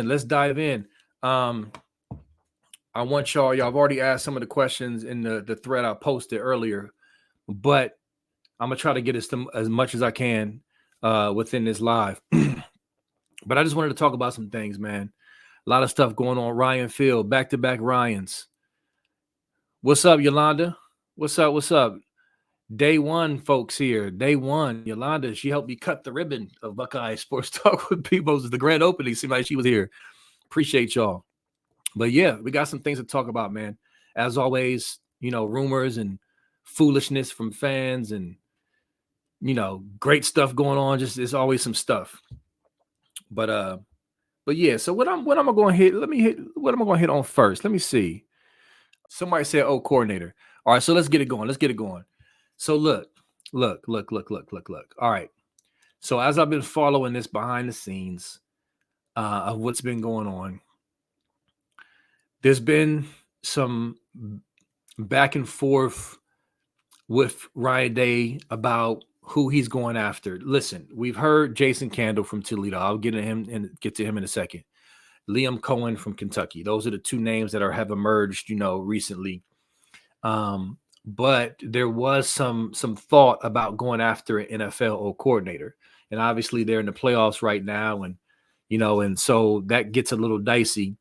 listen, let's dive in. I want y'all have already asked some of the questions in the thread I posted earlier, but I'm gonna try to get as much as I can within this live. But I just wanted to talk about some things, man. A lot of stuff going on. Ryan Field, back-to-back Ryans. What's up, Yolanda? What's up? What's up? Day one, folks here. Day one. Yolanda, she helped me cut the ribbon of Buckeye Sports Talk with people. It was the grand opening. Seemed like she was here. Appreciate y'all. But yeah, we got some things to talk about, man. As always, rumors and foolishness from fans and, great stuff going on. Just there's always some stuff. But yeah, so what I'm gonna hit, what am I gonna hit on first? Let me see. Somebody said, "Oh, coordinator." All right, so let's get it going. So look. All right. So as I've been following this behind the scenes of what's been going on, there's been some back and forth with Ryan Day about who he's going after. Listen, we've heard Jason Candle from Toledo. I'll get to him in a second. Liam Cohen from Kentucky. Those are the two names that have emerged, recently. But there was some thought about going after an NFL coordinator, and obviously they're in the playoffs right now, and and so that gets a little dicey.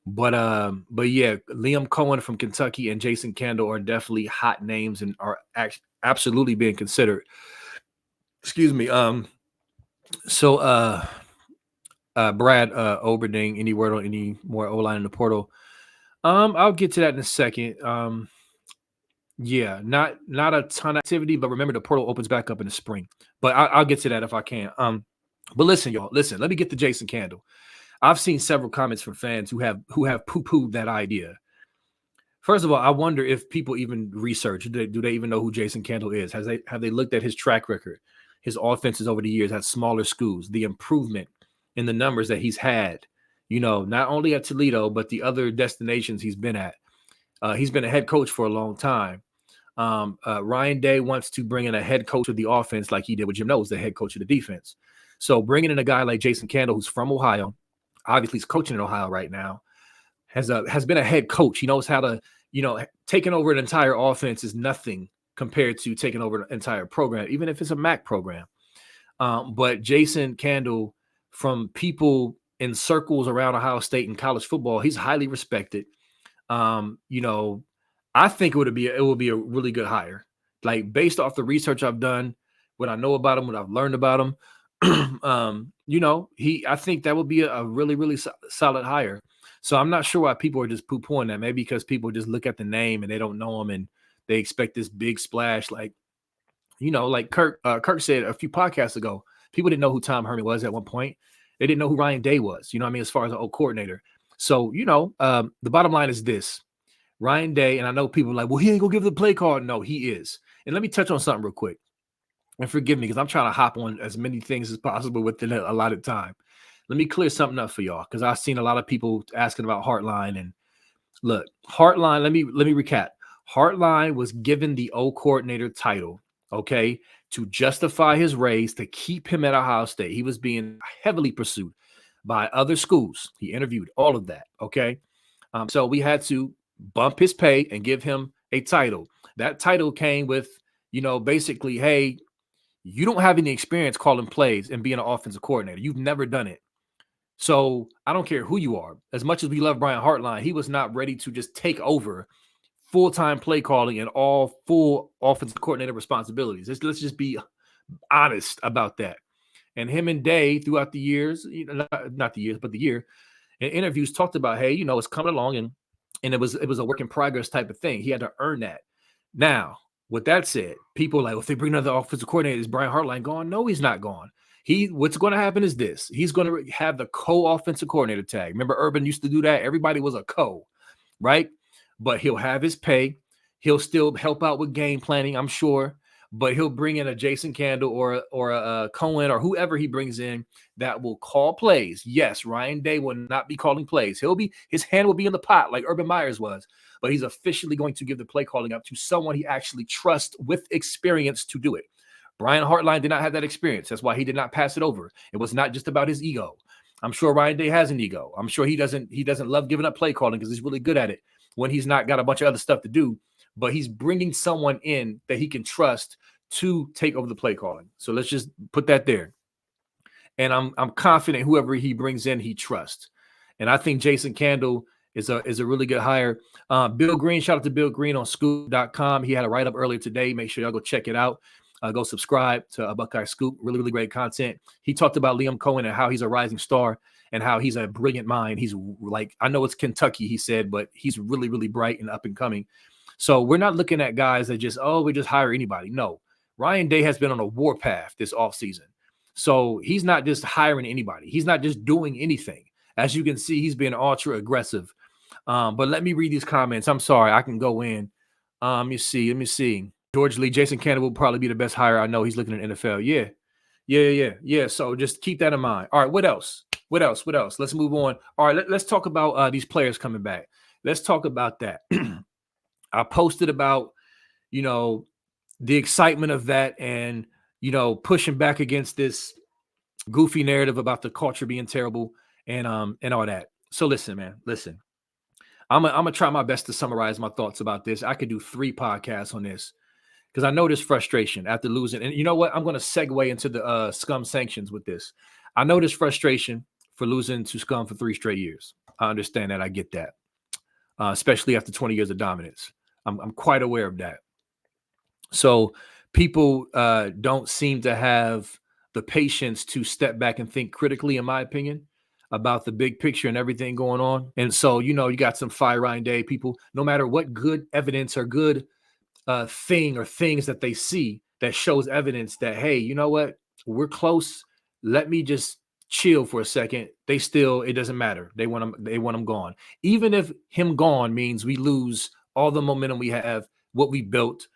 But yeah, Liam Cohen from Kentucky and Jason Candle are definitely hot names and are absolutely being considered. Excuse me. So Brad Oberding, any word on any more O-line in the portal? I'll get to that in a second. Yeah, not a ton of activity, but remember the portal opens back up in the spring. But I'll get to that if I can. But listen, y'all, let me get to Jason Candle. I've seen several comments from fans who have poo-pooed that idea. First of all, I wonder if people even research. Do they even know who Jason Candle is? Have they looked at his track record, his offenses over the years at smaller schools, the improvement in the numbers that he's had, not only at Toledo, but the other destinations he's been at. He's been a head coach for a long time. Ryan Day wants to bring in a head coach of the offense like he did with Jim Knowles, the head coach of the defense. So bringing in a guy like Jason Candle, who's from Ohio, obviously he's coaching in Ohio right now, has been a head coach. He knows how to, taking over an entire offense is nothing compared to taking over an entire program, even if it's a MAC program. But Jason Candle, from people in circles around Ohio State and college football, he's highly respected. I think it would be a really good hire. Like based off the research I've done, what I know about him, what I've learned about him, I think that would be a really, really solid hire. So I'm not sure why people are just poo-pooing that. Maybe because people just look at the name and they don't know him and they expect this big splash. Like, like Kirk said a few podcasts ago, people didn't know who Tom Herman was at one point. They didn't know who Ryan Day was, as far as an old coordinator. So, the bottom line is this. Ryan Day, and I know people are like, well, he ain't going to give the play card. No, he is. And let me touch on something real quick. And forgive me because I'm trying to hop on as many things as possible within a lot of time. Let me clear something up for y'all because I've seen a lot of people asking about Hartline. And look, Hartline, let me recap. Hartline was given the O coordinator title, okay, to justify his raise to keep him at Ohio State. He was being heavily pursued by other schools. He interviewed all of that, okay? So we had to bump his pay and give him a title. That title came with, basically, hey, you don't have any experience calling plays and being an offensive coordinator. You've never done it. So I don't care who you are. As much as we love Brian Hartline, he was not ready to just take over full-time play calling and all full offensive coordinator responsibilities. Let's just be honest about that. And him and Day throughout the years, not the years, but the year, in interviews talked about, hey, it's coming along and it was a work in progress type of thing. He had to earn that. Now, with that said, people are like, well, if they bring another offensive coordinator, is Brian Hartline gone? No, he's not gone. What's going to happen is this. He's going to have the co-offensive coordinator tag. Remember, Urban used to do that. Everybody was a co, right? But he'll have his pay. He'll still help out with game planning, I'm sure. But he'll bring in a Jason Candle or a Cohen or whoever he brings in that will call plays. Yes, Ryan Day will not be calling plays. His hand will be in the pot like Urban Meyer's was. But he's officially going to give the play calling up to someone he actually trusts with experience to do it. Brian Hartline did not have that experience. That's why he did not pass it over. It was not just about his ego. I'm sure Ryan Day has an ego. I'm sure he doesn't love giving up play calling because he's really good at it when he's not got a bunch of other stuff to do. But he's bringing someone in that he can trust to take over the play calling. So let's just put that there. And I'm confident whoever he brings in, he trusts. And I think Jason Candle is a really good hire. Bill Greene, shout out to Bill Greene on scoop.com. He had a write-up earlier today. Make sure y'all go check it out. Go subscribe to Buckeye Scoop. Really, really great content. He talked about Liam Cohen and how he's a rising star and how he's a brilliant mind. He's like, I know it's Kentucky, he said, but he's really, really bright and up and coming. So we're not looking at guys that just, we just hire anybody. No, Ryan Day has been on a warpath this offseason. So he's not just hiring anybody. He's not just doing anything. As you can see, he's being ultra aggressive. But let me read these comments. I'm sorry. I can go in. Let me see. George Lee, Jason Cannon will probably be the best hire I know. He's looking at NFL. Yeah. So just keep that in mind. All right. What else? Let's move on. All right. Let's talk about these players coming back. Let's talk about that. I posted about, the excitement of that and, pushing back against this goofy narrative about the culture being terrible and all that. So listen, man, I'm gonna try my best to summarize my thoughts about this. I could do 3 podcasts on this because I know this frustration after losing. And you know what? I'm going to segue into the scum sanctions with this. I know this frustration for losing to scum for 3 straight years. I understand that. I get that, especially after 20 years of dominance. I'm quite aware of that. So people don't seem to have the patience to step back and think critically, in my opinion, about the big picture and everything going on. And so, you got some fire Ryan Day people, no matter what good evidence or good thing or things that they see that shows evidence that, hey, you know what, we're close. Let me just chill for a second. It doesn't matter. They want him gone. Even if him gone means we lose all the momentum we have, what we built,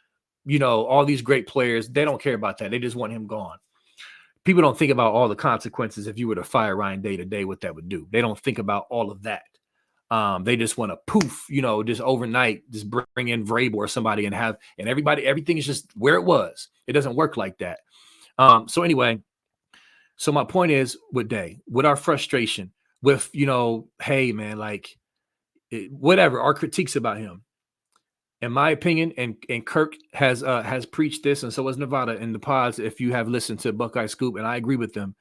all these great players, they don't care about that. They just want him gone. People don't think about all the consequences if you were to fire Ryan Day today, what that would do. They don't think about all of that. They just want to poof, just overnight, just bring in Vrabel or somebody and everything is just where it was. It doesn't work like that. So anyway, so my point is with Day, with our frustration, with, hey man, whatever, our critiques about him, in my opinion, and Kirk has preached this, and so has Nevada in the pods. If you have listened to Buckeye Scoop, and I agree with them,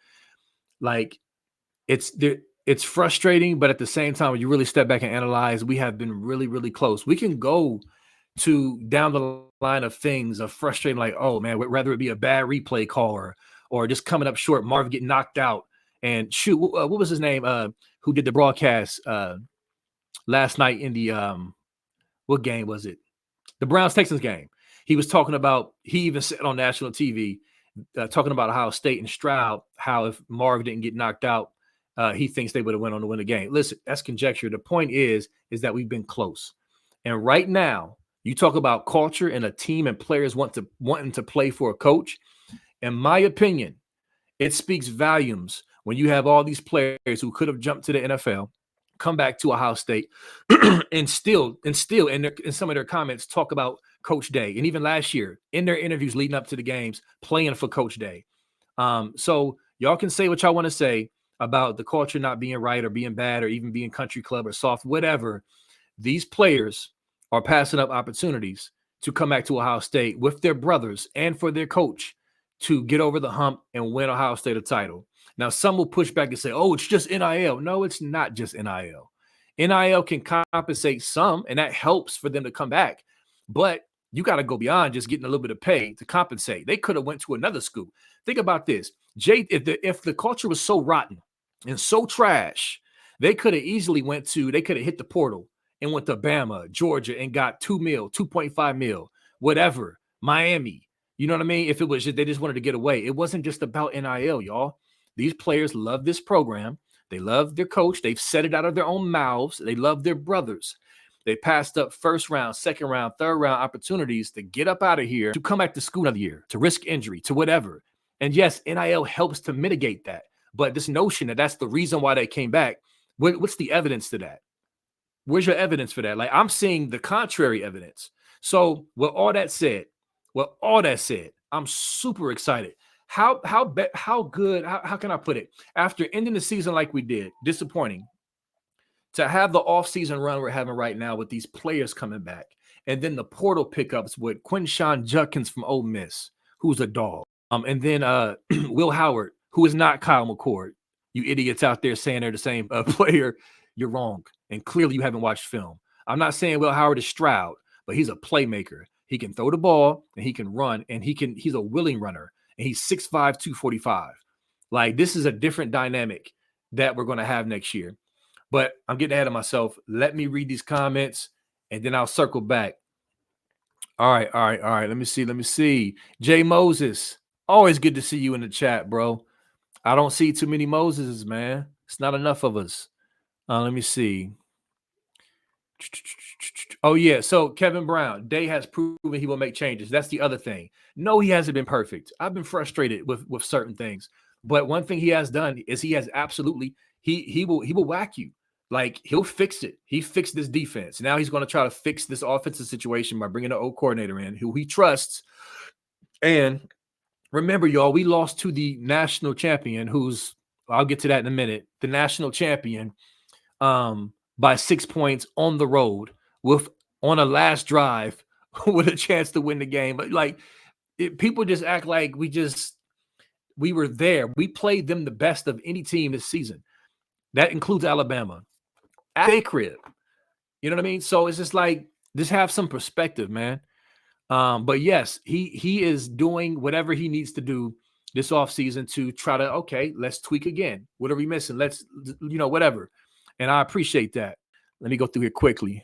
it's frustrating, but at the same time, when you really step back and analyze, we have been really, really close. We can go to down the line of things of frustrating, like, oh man, whether it be a bad replay call or just coming up short, Marv getting knocked out, and shoot, what was his name? Who did the broadcast last night in the what game was it? The Browns-Texans game. He was talking about, he even said on national TV, talking about Ohio State and Stroud, how if Marv didn't get knocked out, he thinks they would have went on to win the game. Listen, that's conjecture. The point is that we've been close. And right now, you talk about culture and a team and players wanting to play for a coach. In my opinion, it speaks volumes when you have all these players who could have jumped to the NFL, come back to Ohio State, and still in some of their comments talk about Coach Day. And even last year, in their interviews leading up to the games, playing for Coach Day. So y'all can say what y'all want to say about the culture not being right or being bad or even being country club or soft, whatever. These players are passing up opportunities to come back to Ohio State with their brothers and for their coach to get over the hump and win Ohio State a title. Now, some will push back and say, oh, it's just NIL. No, it's not just NIL. NIL can compensate some, and that helps for them to come back. But you got to go beyond just getting a little bit of pay to compensate. They could have went to another school. Think about this. If the culture was so rotten and so trash, they could have easily they could have hit the portal and went to Bama, Georgia, and got $2 million, $2.5 million, whatever, Miami. You know what I mean? If it was just, they just wanted to get away. It wasn't just about NIL, y'all. These players love this program. They love their coach. They've said it out of their own mouths. They love their brothers. They passed up first round, second round, third round opportunities to get up out of here, to come back to school another year, to risk injury, to whatever. And yes, NIL helps to mitigate that. But this notion that that's the reason why they came back, what's the evidence to that? Where's your evidence for that? I'm seeing the contrary evidence. So with all that said, I'm super excited. how good, how can I put it? After ending the season like we did, disappointing, to have the offseason run we're having right now with these players coming back, and then the portal pickups with Quinshawn Judkins from Ole Miss, who's a dog. And then Will Howard, who is not Kyle McCord. You idiots out there saying they're the same player, you're wrong. And clearly you haven't watched film. I'm not saying Will Howard is Stroud, but he's a playmaker. He can throw the ball and he can run, and he's a willing runner, and he's 6'5", 245. Like, this is a different dynamic that we're going to have next year. But I'm getting ahead of myself. Let me read these comments, and then I'll circle back. All right. Let me see. Jay Moses, always good to see you in the chat, bro. I don't see too many Moseses, man. It's not enough of us. Let me see. Oh, yeah. So Kevin Brown, Day has proven he will make changes. That's the other thing. No, he hasn't been perfect. I've been frustrated with certain things. But one thing he has done is he has absolutely, he will whack you. Like, he'll fix it. He fixed this defense. Now he's going to try to fix this offensive situation by bringing an old coordinator in who he trusts. And remember, y'all, we lost to the national champion, who's, I'll get to that in a minute, the national champion, by 6 points on the road on a last drive with a chance to win the game. But like, people just act like we were there. We played them the best of any team this season. That includes Alabama at a crib. You know what I mean? So it's just like, just have some perspective, man. But yes, he is doing whatever he needs to do this offseason to try to, okay, let's tweak again. What are we missing? Let's, whatever. And I appreciate that. Let me go through here quickly.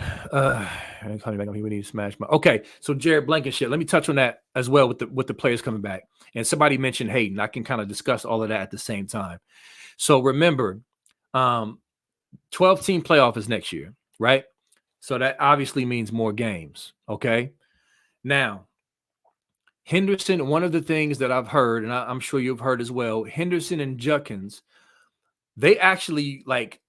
We need to smash my. Okay, so Jared Blankenship. Let me touch on that as well with the players coming back. And somebody mentioned Hayden. I can kind of discuss all of that at the same time. So remember, 12-team playoff is next year, right? So that obviously means more games. Okay. Now, Henderson, one of the things that I've heard, and I'm sure you've heard as well, Henderson and Judkins, they actually, like,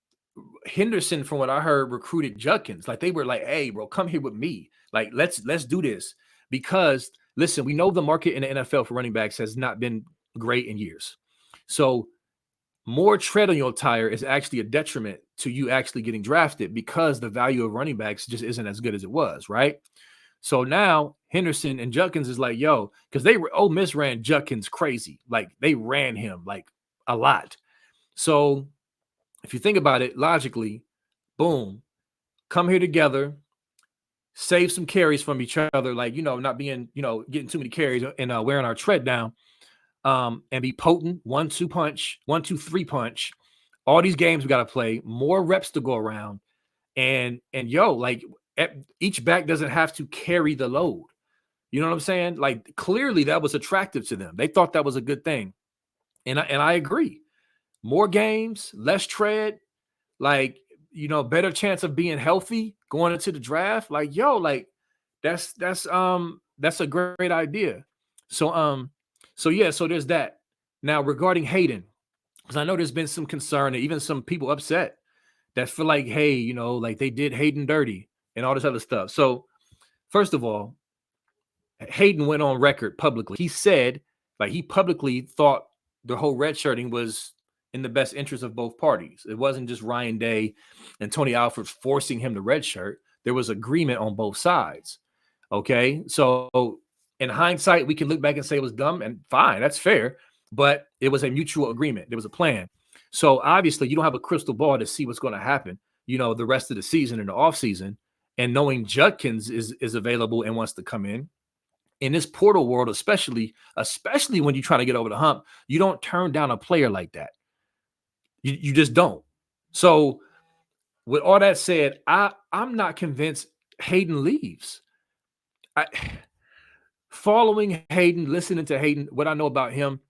Henderson, from what I heard, recruited Judkins. Like, they were like, hey, bro, come here with me. Like, let's do this. Because, listen, we know the market in the NFL for running backs has not been great in years. So more tread on your tire is actually a detriment to you actually getting drafted, because the value of running backs just isn't as good as it was, right? So now Henderson and Judkins is like, yo, because Ole Miss ran Judkins crazy. Like, they ran him like a lot. So if you think about it logically, boom, come here together, save some carries from each other, like, not being, getting too many carries and wearing our tread down, and be potent, 1-2 punch, 1-2-3 punch. All these games we got to play, more reps to go around. And like, each back doesn't have to carry the load. You know what I'm saying? Like, clearly that was attractive to them. They thought that was a good thing. And I agree. More games, less tread, like, better chance of being healthy going into the draft. Like, like, that's a great idea. So yeah, so there's that. Now, regarding Hayden, because I know there's been some concern and even some people upset that feel like, hey, like they did Hayden dirty and all this other stuff. So first of all, Hayden went on record publicly. He said, like, he publicly thought the whole redshirting was in the best interest of both parties. It wasn't just Ryan Day and Tony Alford forcing him to redshirt. There was agreement on both sides. Okay. So in hindsight, we can look back and say it was dumb, and fine, that's fair, but it was a mutual agreement. There was a plan. So obviously you don't have a crystal ball to see what's going to happen, the rest of the season and the off season. And knowing Judkins is available and wants to come in this portal world, especially when you're trying to get over the hump, you don't turn down a player like that. You just don't. So with all that said, I'm not convinced Hayden leaves. Following Hayden, listening to Hayden, what I know about him,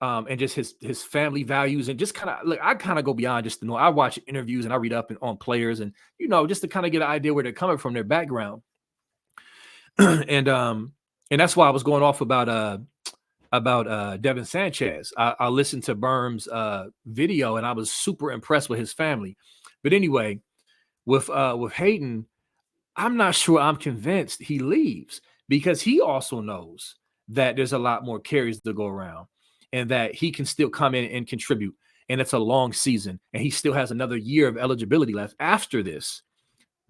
and just his family values, and just kind of look, I kind of go beyond just to know. I watch interviews and I read up on players, and just to kind of get an idea where they're coming from, their background. and that's why I was going off about Devin Sanchez. I listened to Berm's video, and I was super impressed with his family. But anyway, with Hayden, I'm not sure I'm convinced he leaves, because he also knows that there's a lot more carries to go around and that he can still come in and contribute. And it's a long season, and he still has another year of eligibility left after this.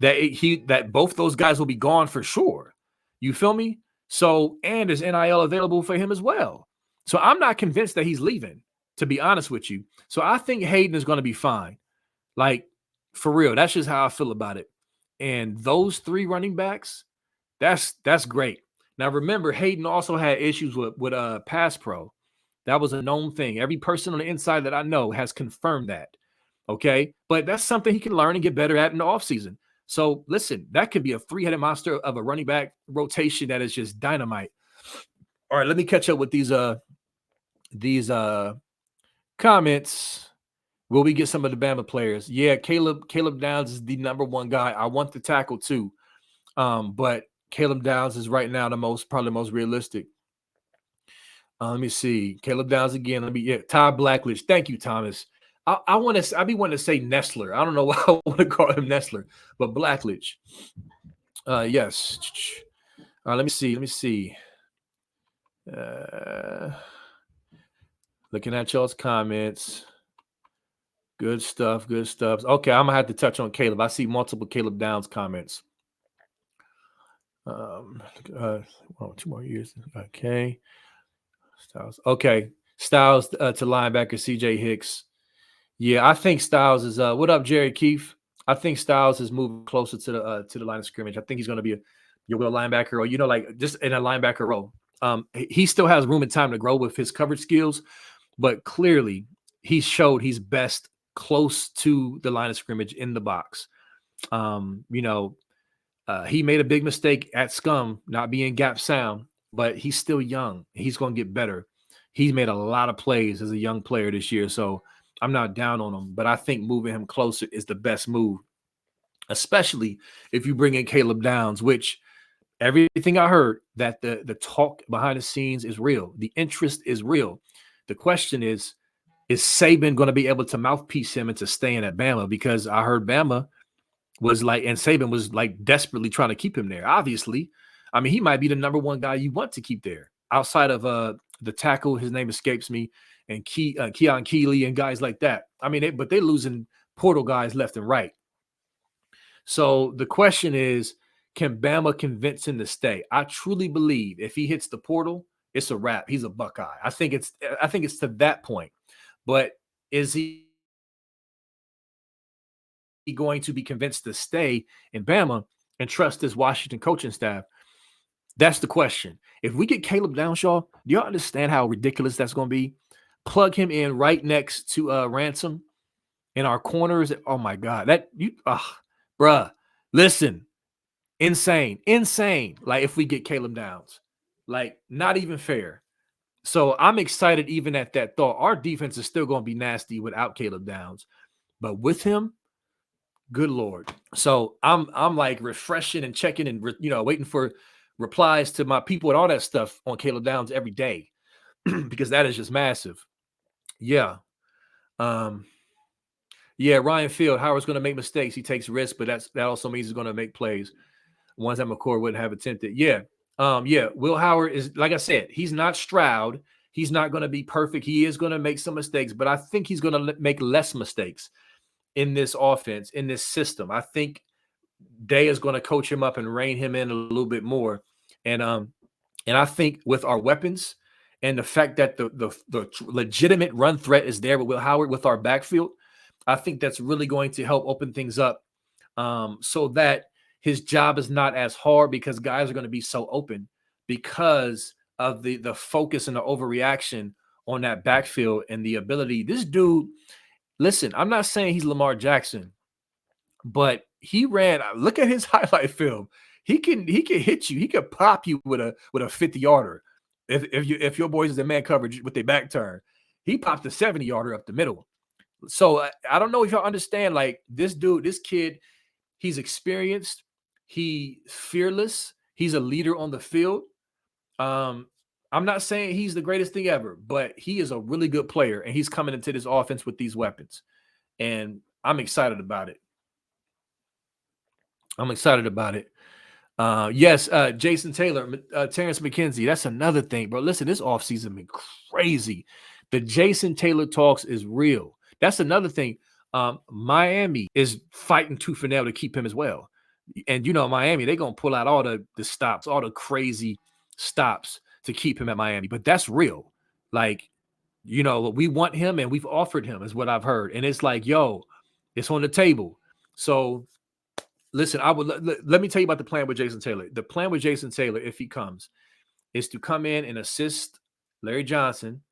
That both those guys will be gone for sure. You feel me? So, and there's NIL available for him as well. So I'm not convinced that he's leaving, to be honest with you. So I think Hayden is going to be fine. Like, for real, that's just how I feel about it. And those 3 running backs, that's great. Now remember, Hayden also had issues with pass pro. That was a known thing. Every person on the inside that I know has confirmed that. Okay. But that's something he can learn and get better at in the offseason. So listen, that could be a 3-headed monster of a running back rotation that is just dynamite. All right, let me catch up with these comments. Will we get some of the Bama players? Yeah, Caleb Downs is the number 1 guy. I want the tackle too. But Caleb Downs is right now probably the most realistic. Let me see. Caleb Downs again. Todd Blackledge. Thank you, Thomas. I be wanting to say Nestler. I don't know why I want to call him Nestler, but Blackledge. Yes. Let me see. Looking at y'all's comments. Good stuff. Okay, I'm gonna have to touch on Caleb. I see multiple Caleb Downs comments. 2 more years. Okay. Styles. Okay. Styles to linebacker CJ Hicks. Yeah, I think Styles is what up, Jerry Keefe? I think Styles is moving closer to the line of scrimmage. I think he's going to be your real linebacker, or like just in a linebacker role. He still has room and time to grow with his coverage skills, but clearly he showed he's best close to the line of scrimmage in the box. He made a big mistake at Scum, not being gap sound, but he's still young. He's going to get better. He's made a lot of plays as a young player this year, so I'm not down on him, but I think moving him closer is the best move, especially if you bring in Caleb Downs, which everything I heard that the talk behind the scenes is real. The interest is real. The question is Saban going to be able to mouthpiece him into staying at Bama? Because I heard Bama was like, and Saban was like desperately trying to keep him there. Obviously, I mean, he might be the number 1 guy you want to keep there outside of the tackle. His name escapes me. And Keon Keeley and guys like that. I mean, but they're losing portal guys left and right. So the question is, can Bama convince him to stay? I truly believe if he hits the portal, it's a wrap. He's a Buckeye. I think it's to that point. But is he going to be convinced to stay in Bama and trust his Washington coaching staff? That's the question. If we get Caleb Downs, y'all, do y'all understand how ridiculous that's going to be? Plug him in right next to Ransom in our corners. Oh my God, bruh, listen, insane. Like if we get Caleb Downs, like not even fair. So I'm excited even at that thought. Our defense is still going to be nasty without Caleb Downs, but with him, good Lord. So I'm like refreshing and checking and waiting for replies to my people and all that stuff on Caleb Downs every day because that is just massive. Yeah. Ryan Field, Howard's going to make mistakes. He takes risks, but that also means he's going to make plays. Ones that McCord wouldn't have attempted. Yeah. Will Howard is, like I said, he's not Stroud. He's not going to be perfect. He is going to make some mistakes, but I think he's going to make less mistakes in this offense, in this system. I think Day is going to coach him up and rein him in a little bit more. And I think with our weapons, and the fact that the legitimate run threat is there with Will Howard with our backfield, I think that's really going to help open things up so that his job is not as hard because guys are going to be so open because of the focus and the overreaction on that backfield and the ability. This dude, listen, I'm not saying he's Lamar Jackson, but he ran. Look at his highlight film. He can hit you. He could pop you with a 50-yarder. If your boys is in man coverage with their back turn, he popped a 70-yarder up the middle. So I don't know if y'all understand, like this dude, this kid, he's experienced, he's fearless, he's a leader on the field. I'm not saying he's the greatest thing ever, but he is a really good player, and he's coming into this offense with these weapons, and I'm excited about it. Yes, Jason Taylor, Terrence McKenzie. That's another thing, bro. Listen, this offseason been crazy. The Jason Taylor talks is real. That's another thing. Miami is fighting tooth and nail to keep him as well. And Miami, they're gonna pull out all the stops, all the crazy stops to keep him at Miami. But that's real. Like, we want him and we've offered him, is what I've heard. And it's like, yo, it's on the table. So listen, let me tell you about the plan with Jason Taylor. The plan with Jason Taylor, if he comes, is to come in and assist Larry Johnson,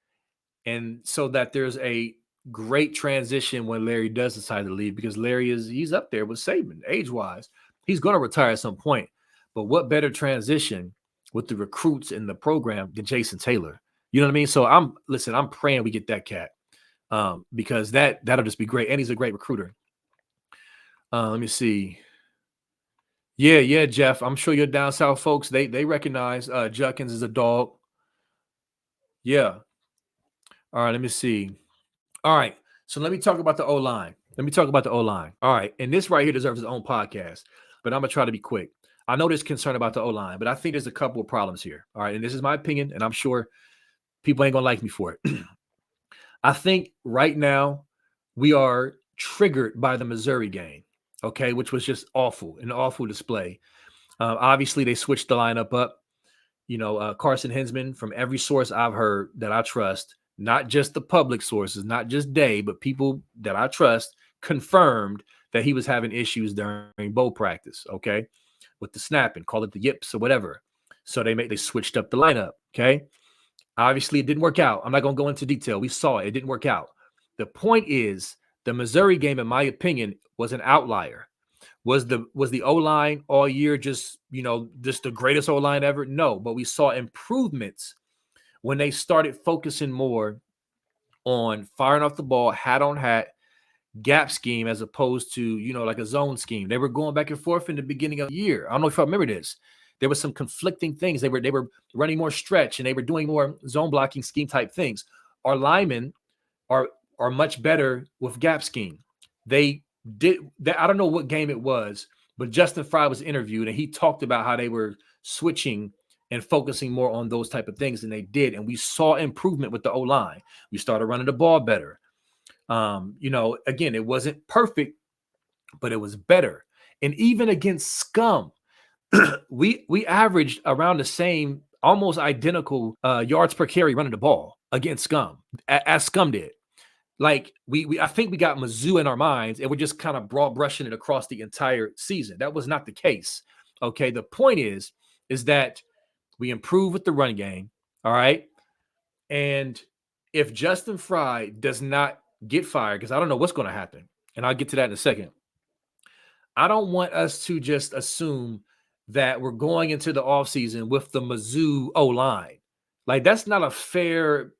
and so that there's a great transition when Larry does decide to leave, because he's up there with Saban age-wise. He's going to retire at some point. But what better transition with the recruits in the program than Jason Taylor? You know what I mean? So I'm praying we get that cat, because that'll just be great. And he's a great recruiter. Let me see. Yeah, Jeff. I'm sure your down south folks, they recognize Judkins is a dog. Yeah. All right, let me see. All right. So let me talk about the O-line. All right. And this right here deserves its own podcast, but I'm going to try to be quick. I know there's concern about the O-line, but I think there's a couple of problems here. All right. And this is my opinion, and I'm sure people ain't going to like me for it. I think right now we are triggered by the Missouri game, okay, which was just an awful display. Obviously, they switched the lineup up. Carson Hinsman, from every source I've heard that I trust, not just the public sources, not just Day, but people that I trust, confirmed that he was having issues during bowl practice, okay, with the snapping, call it the yips or whatever. So they switched up the lineup, okay? Obviously, it didn't work out. I'm not going to go into detail. We saw it. It didn't work out. The point is, the Missouri game, in my opinion, was an outlier. Was the O-line all year just the greatest O-line ever? No, but we saw improvements when they started focusing more on firing off the ball, hat on hat, gap scheme, as opposed to, like a zone scheme. They were going back and forth in the beginning of the year. I don't know if I remember this. There was some conflicting things. They were running more stretch, and they were doing more zone blocking scheme type things. Our linemen are much better with gap scheme. They did that. I don't know what game it was, but Justin Fry was interviewed, and he talked about how they were switching and focusing more on those type of things, and they did. And we saw improvement with the O-line. We started running the ball better. Again, it wasn't perfect, but it was better. And even against Scum, we averaged around the same, almost identical yards per carry running the ball against Scum, as Scum did. Like I think we got Mizzou in our minds, and we're just kind of broad brushing it across the entire season. That was not the case. Okay, the point is that we improve with the run game. All right, and if Justin Fry does not get fired, because I don't know what's going to happen, and I'll get to that in a second. I don't want us to just assume that we're going into the offseason with the Mizzou O-line. Like, that's not a fair,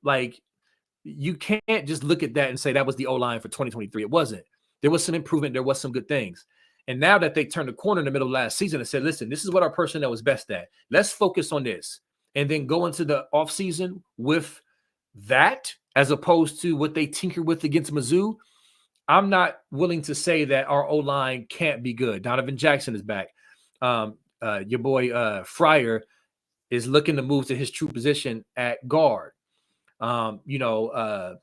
you can't just look at that and say that was the O-line for 2023. It wasn't. There was some improvement. There was some good things. And now that they turned the corner in the middle of last season and said, listen, this is what our personnel was best at. Let's focus on this. And then go into the offseason with that, as opposed to what they tinker with against Mizzou. I'm not willing to say that our O-line can't be good. Donovan Jackson is back. Your boy Fryer is looking to move to his true position at guard. The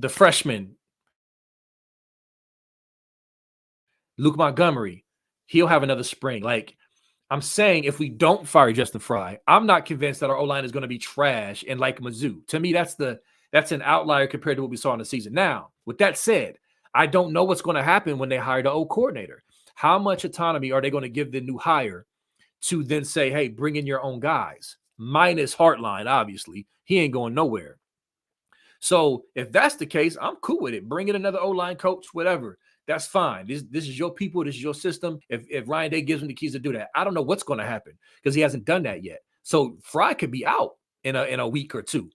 freshman, Luke Montgomery, he'll have another spring. Like, I'm saying, if we don't fire Justin Fry, I'm not convinced that our O-line is going to be trash and like Mizzou. To me, that's an outlier compared to what we saw in the season. Now, with that said, I don't know what's going to happen when they hire the old coordinator. How much autonomy are they going to give the new hire to then say, hey, bring in your own guys? Minus Hartline, obviously. He ain't going nowhere. So if that's the case, I'm cool with it. Bring in another O-line coach, whatever. That's fine. This is your people. This is your system. If Ryan Day gives him the keys to do that, I don't know what's going to happen, because he hasn't done that yet. So Fry could be out in a week or two.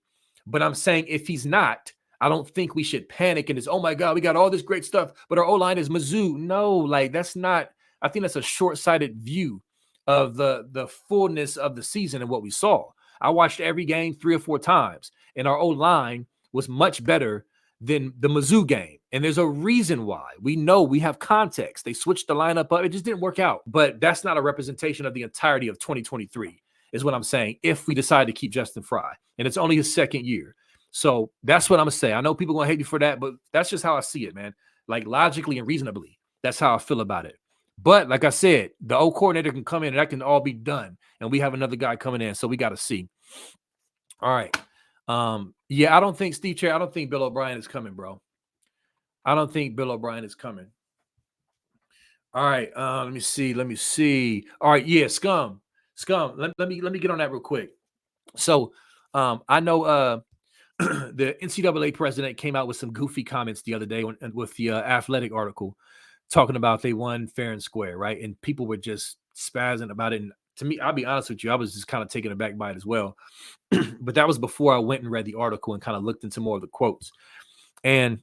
But I'm saying, if he's not, I don't think we should panic and it's, oh my God, we got all this great stuff, but our O-line is Mizzou. No, that's not. I think that's a short-sighted view of the fullness of the season and what we saw. I watched every game 3 or 4 times, and our O-line was much better than the Mizzou game. And there's a reason why. We know, we have context. They switched the lineup up. It just didn't work out. But that's not a representation of the entirety of 2023, is what I'm saying, if we decide to keep Justin Fry. And it's only his second year. So that's what I'm going to say. I know people are going to hate me for that, but that's just how I see it, man. Like, logically and reasonably, that's how I feel about it. But like I said, the old coordinator can come in and that can all be done. And we have another guy coming in. So we got to see. All right. Yeah, I don't think I don't think Bill O'Brien is coming, bro. I don't think Bill O'Brien is coming. All right. Let me see. All right. Yeah. Scum. Let me get on that real quick. So, I know, the NCAA president came out with some goofy comments the other day with the Athletic article talking about they won fair and square, right? And people were just spazzing about it. And to me, I'll be honest with you, I was just kind of taken aback by it as well. But that was before I went and read the article and kind of looked into more of the quotes. And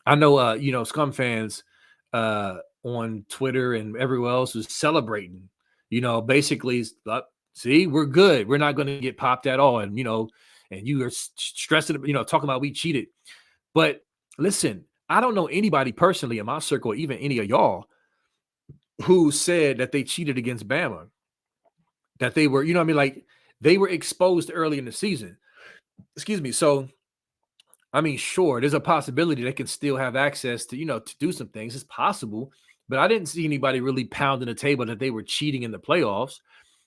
I know, Scum fans on Twitter and everywhere else was celebrating, basically, see, we're good. We're not going to get popped at all. And, and you are stressing, talking about we cheated. But listen, I don't know anybody personally in my circle, even any of y'all, who said that they cheated against Bama, that they were, like they were exposed early in the season. Excuse me. So, I mean, sure, there's a possibility they can still have access to, to do some things. It's possible, but I didn't see anybody really pounding the table that they were cheating in the playoffs.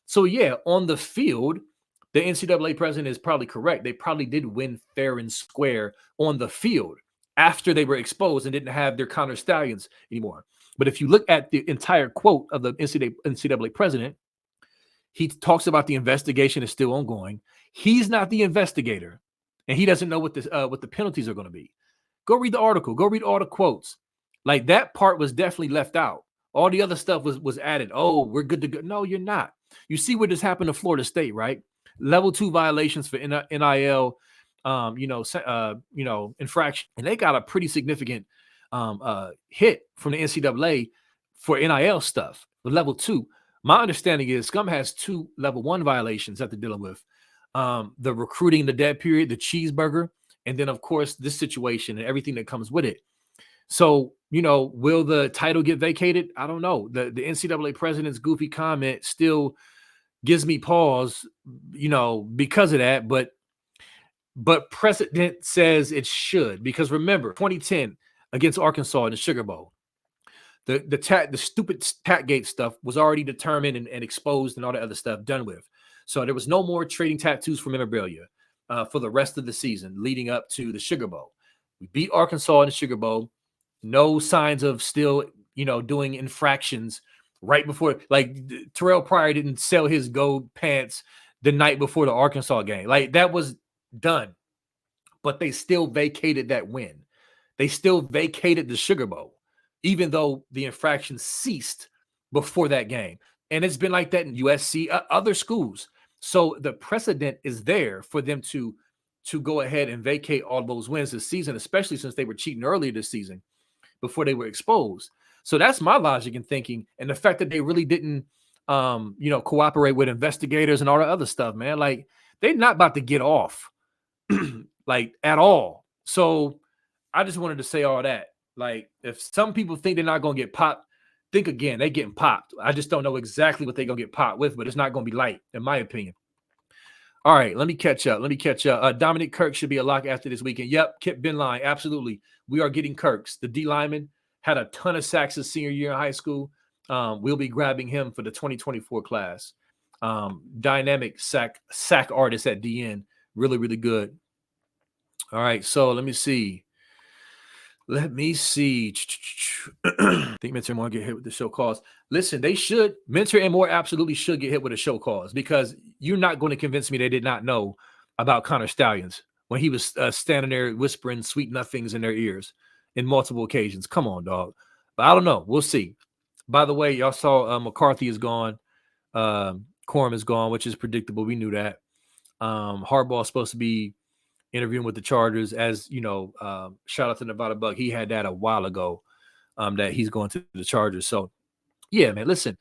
So, yeah, on the field, the NCAA president is probably correct. They probably did win fair and square on the field after they were exposed and didn't have their counter stallions anymore. But if you look at the entire quote of the NCAA president, he talks about the investigation is still ongoing. He's not the investigator, and he doesn't know what the penalties are going to be. Go read the article. Go read all the quotes. Like, that part was definitely left out. All the other stuff was added. Oh, we're good to go. No, you're not. You see what just happened to Florida State, right? Level 2 violations for NIL, infraction, and they got a pretty significant hit from the NCAA for NIL stuff. The level 2. My understanding is Scum has 2 level 1 violations that they're dealing with. The recruiting, the dead period, the cheeseburger, and then, of course, this situation and everything that comes with it. So, will the title get vacated? I don't know. The NCAA president's goofy comment still gives me pause, because of that. But precedent says it should, because remember, 2010 against Arkansas in the Sugar Bowl, the stupid Tatgate stuff was already determined and exposed and all that other stuff done with. So there was no more trading tattoos for memorabilia for the rest of the season leading up to the Sugar Bowl. We beat Arkansas in the Sugar Bowl. No signs of still, doing infractions right before. Like, Terrell Pryor didn't sell his gold pants the night before the Arkansas game. Like, that was done. But they still vacated that win. They still vacated the Sugar Bowl, even though the infraction ceased before that game. And it's been like that in USC, other schools. So the precedent is there for them to go ahead and vacate all those wins this season, especially since they were cheating earlier this season before they were exposed. So that's my logic and thinking. And the fact that they really didn't, cooperate with investigators and all that other stuff, man. Like, they're not about to get off, like, at all. So I just wanted to say all that. Like, if some people think they're not going to get popped, think again. They're getting popped. I just don't know exactly what they're going to get popped with, but it's not going to be light, in my opinion. All right, let me catch up. Dominic Kirk should be a lock after this weekend. Yep, Kip Benline, absolutely. We are getting Kirks. The D lineman had a ton of sacks his senior year in high school. We'll be grabbing him for the 2024 class. Dynamic sack artist at DN. Really, really good. All right, so let me see. I think Mentor and Moore get hit with the show cause. Listen, they should. Mentor and Moore absolutely should get hit with a show cause, because you're not going to convince me they did not know about Connor Stallions when he was standing there whispering sweet nothings in their ears in multiple occasions. Come on, dog. But I don't know. We'll see. By the way, y'all saw McCarthy is gone. Corum is gone, which is predictable. We knew that. Harbaugh is supposed to be interviewing with the Chargers, as shout out to Nevadabuck. He had that a while ago, that he's going to the Chargers. So yeah, man, listen,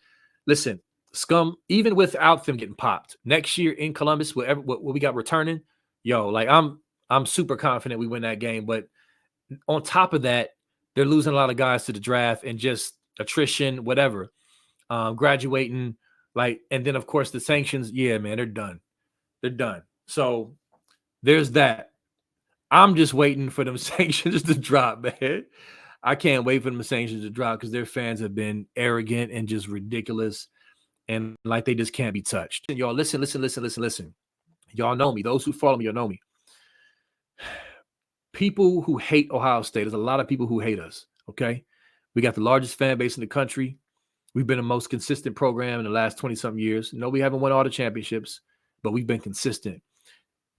Scum, even without them getting popped next year in Columbus, what we got returning, like, I'm super confident we win that game. But On top of that, they're losing a lot of guys to the draft and just attrition, whatever, graduating, like, and then of course the sanctions. Yeah, man, they're done. They're done. So there's that. I'm just waiting for them sanctions to drop, man. I can't wait for them sanctions to drop because their fans have been arrogant and just ridiculous and like they just can't be touched. And y'all, listen. Y'all know me. Those who follow me, y'all know me. People who hate Ohio State, there's a lot of people who hate us, okay? We got the largest fan base in the country. We've been the most consistent program in the last 20-something years. No, we haven't won all the championships, but we've been consistent.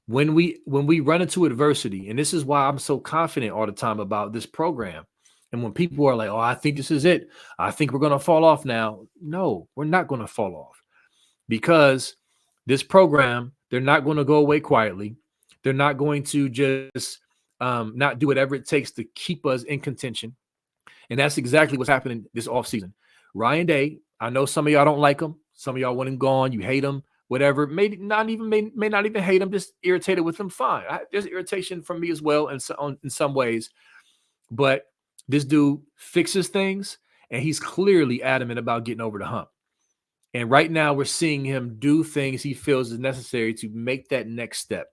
When we run into adversity, and this is why I'm so confident all the time about this program, and when people are like, oh, I think this is it, I think we're going to fall off now. No, we're not going to fall off because this program, they're not going to go away quietly. They're not going to just not do whatever it takes to keep us in contention. And that's exactly what's happening this offseason. Ryan Day, I know some of y'all don't like him. Some of y'all want him gone. You hate him, whatever. May not even hate him, just irritated with him. Fine. There's irritation from me as well in some ways. But this dude fixes things, and he's clearly adamant about getting over the hump. And right now we're seeing him do things he feels is necessary to make that next step.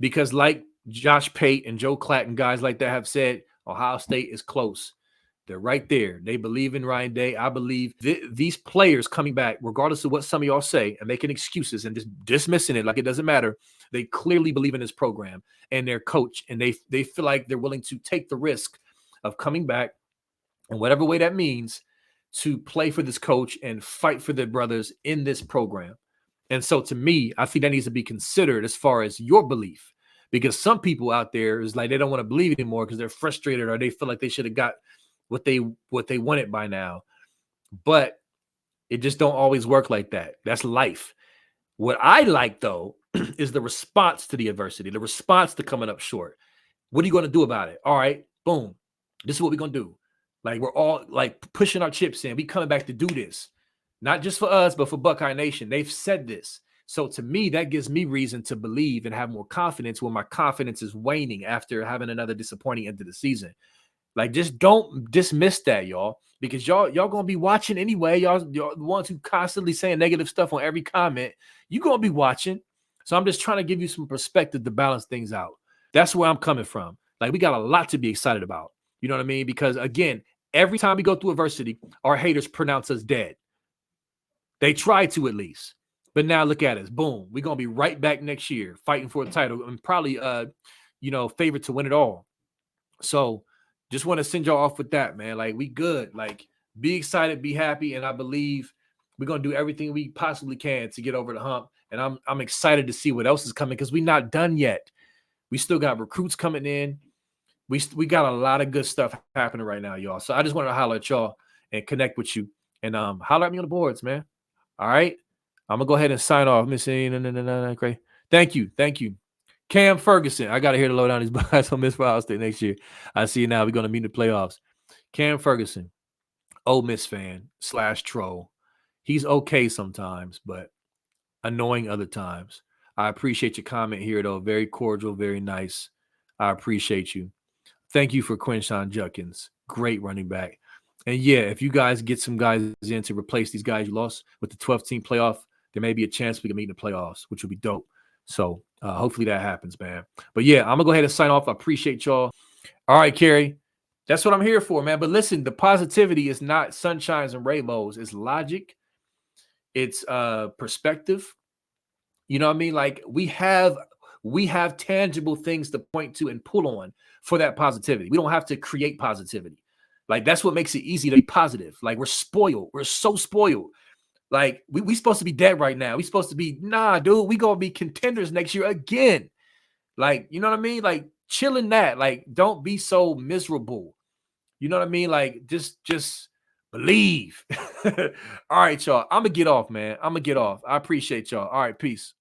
Because like Josh Pate and Joe Clatton, guys like that have said, Ohio State is close. They're right there. They believe in Ryan Day. I believe these players coming back, regardless of what some of y'all say and making excuses and just dismissing it like it doesn't matter, they clearly believe in this program and their coach, and they feel like they're willing to take the risk of coming back in whatever way that means to play for this coach and fight for their brothers in this program. And so to me, I think that needs to be considered as far as your belief. Because some people out there is like they don't want to believe anymore because they're frustrated or they feel like they should have got what they wanted by now. But it just don't always work like that. That's life. What I like, though, is the response to the adversity, the response to coming up short. What are you going to do about it? All right, boom. This is what we're going to do. Like, we're all like pushing our chips in. We coming back to do this. Not just for us, but for Buckeye Nation. They've said this. So to me, that gives me reason to believe and have more confidence when my confidence is waning after having another disappointing end of the season. Like, just don't dismiss that, y'all, because y'all gonna be watching anyway. Y'all the ones who constantly saying negative stuff on every comment, you gonna be watching. So I'm just trying to give you some perspective to balance things out. That's where I'm coming from. Like, we got a lot to be excited about. You know what I mean? Because again, every time we go through adversity, our haters pronounce us dead. They try to, at least. But now look at us. Boom. We're going to be right back next year fighting for a title and probably, favored to win it all. So just want to send y'all off with that, man. Like, we good. Like, be excited, be happy. And I believe we're going to do everything we possibly can to get over the hump. And I'm excited to see what else is coming because we're not done yet. We still got recruits coming in. We got a lot of good stuff happening right now, y'all. So I just wanted to holler at y'all and connect with you. And holler at me on the boards, man. All right. I'm going to go ahead and sign off. Great. Thank you. Cam Ferguson. I got to hear the lowdown. These Buckeyes will miss for Ohio State next year. I see now we're going to meet in the playoffs. Cam Ferguson, Ole Miss fan / troll. He's okay sometimes, but annoying other times. I appreciate your comment here, though. Very cordial, very nice. I appreciate you. Thank you for Quinshon Judkins. Great running back. And yeah, if you guys get some guys in to replace these guys you lost with the 12-team playoff, there may be a chance we can meet in the playoffs, which would be dope. So hopefully that happens, man. But yeah, I'm going to go ahead and sign off. I appreciate y'all. All right, Kerry. That's what I'm here for, man. But listen, the positivity is not sunshines and rainbows. It's logic. It's perspective. You know what I mean? Like, we have tangible things to point to and pull on for that positivity. We don't have to create positivity. Like, that's what makes it easy to be positive. Like, we're spoiled. We're so spoiled. Like, we supposed to be dead right now. We supposed to be, nah, dude, we going to be contenders next year again. Like, you know what I mean? Like, chill in that. Like, don't be so miserable. You know what I mean? Like, just believe. All right, y'all. I'm going to get off, man. I appreciate y'all. All right, peace.